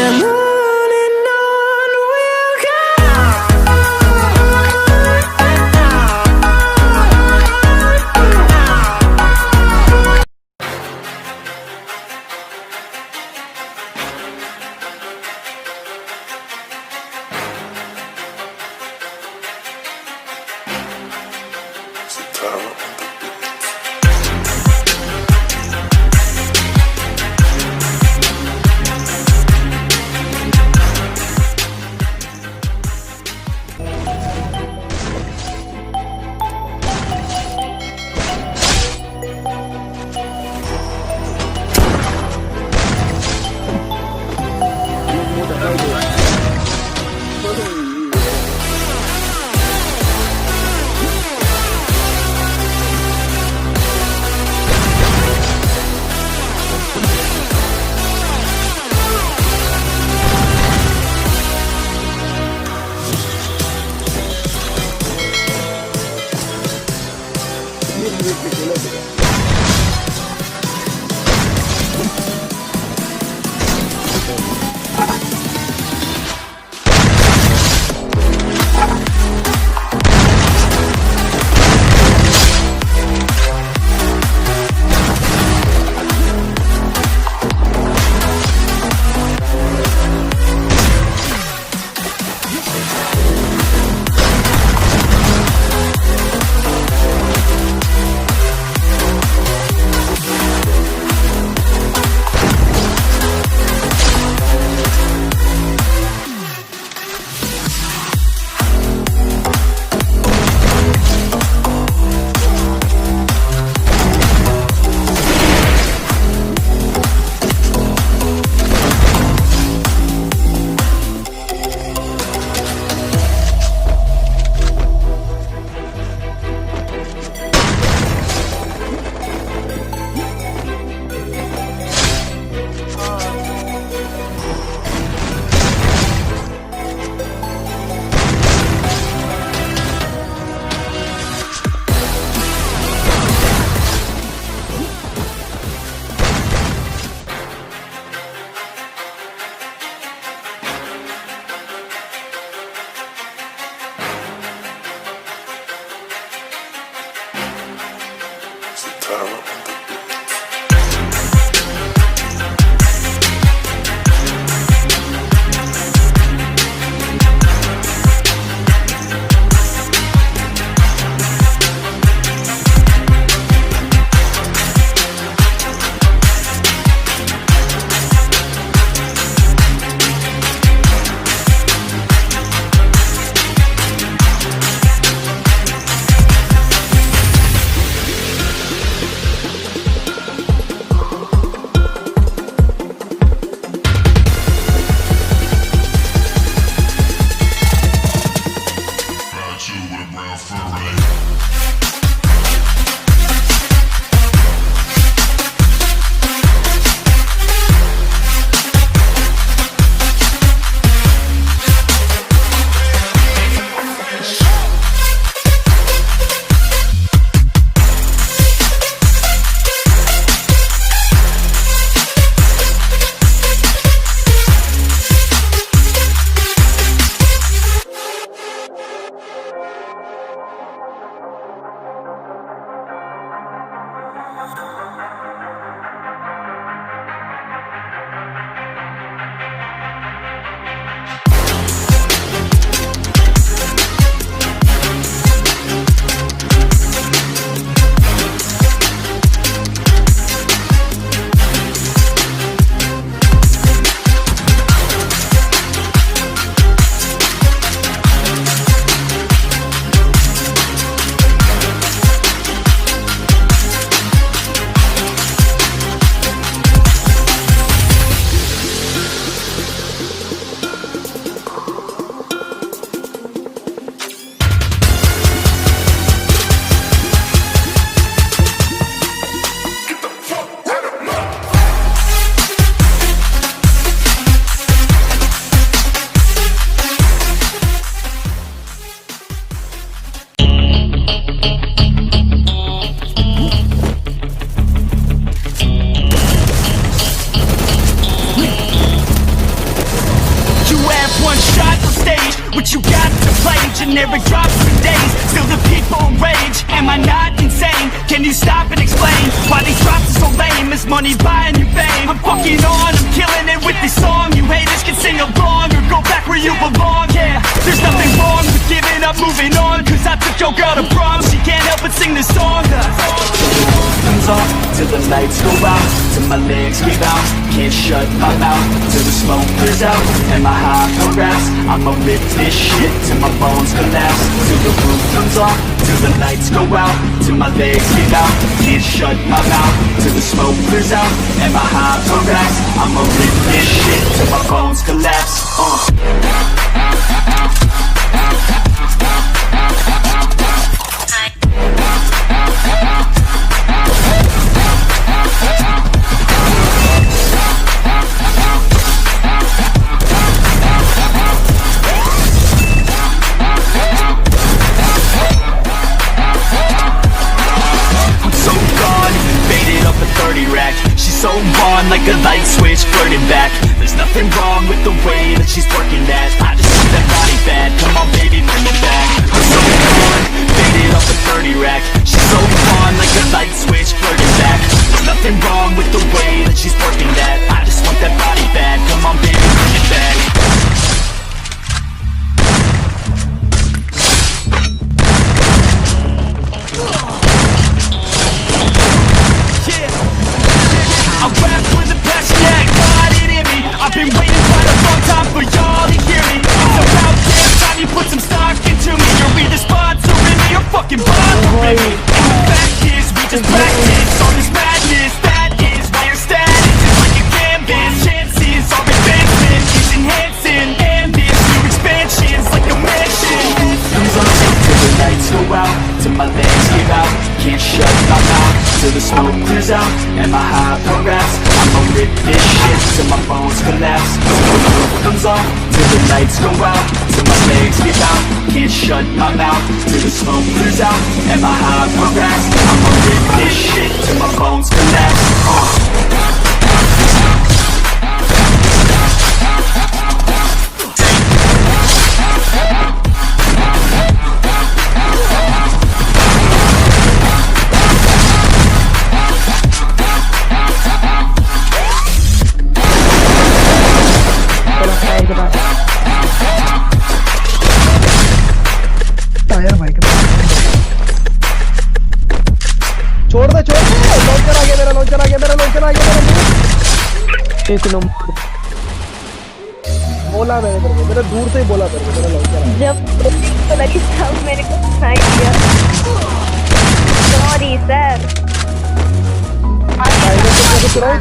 and on we'll go. stage. What you got to play? Generic drops for days. Still the people rage. Am I not insane? Can you stop and explain why these drops are so lame? Is money buying you fame? I'm fucking on, I'm killing it with this song. You haters can sing along or go back where you belong. Yeah, there's nothing wrong with giving up, moving on. Cause I took your girl to prom, she can't help but sing this song. Comes on till the lights go out, till my legs give out. Can't shut my mouth till the smoke clears out. And my high harass, I'ma rip this shit till my bones collapse. Till the roof comes off, till the lights go out, till my legs give out. Can't shut my mouth till the smoke clears out. And my high harass, I'ma rip this shit till my bones collapse. Like a light switch, flirting back. There's nothing wrong with the way that she's working that. I just want that body bad. Come on baby, bring it back. I'm so gone, faded off the 30 rack. She's so fun, like a light switch, flirting back. There's nothing wrong with the way that she's working that. I just want that body bad. Come on baby, bring it back. I rap with a passion, yeah, got it in me. I've been waiting quite a long time for y'all to hear me. It's about damn time you put some stock into me. You're either sponsoring me or fucking bothering me. And the fact is, we just practice on this madness. That is why your status is like a canvas. Chances are advancement is enhancing. And this new expansion's like a mansion. Comes on till the lights go out, till my legs give out. Can't shut my mouth till the smoke clears out. And my high harass, I'ma rip this shit till my bones collapse. Till the roof comes off, till the lights go out, till my legs give out. Can't shut my mouth till the smoke clears out. And my high harass, I'ma rip this shit till my bones collapse. छोड़ दे launcher आ गया मेरा एक number बोला मैंने दूर से ही बोला मेरा लॉन्चर आ गया। जब तो लगी तब मेरे को सुनाई दिया। Sorry sir. चुराई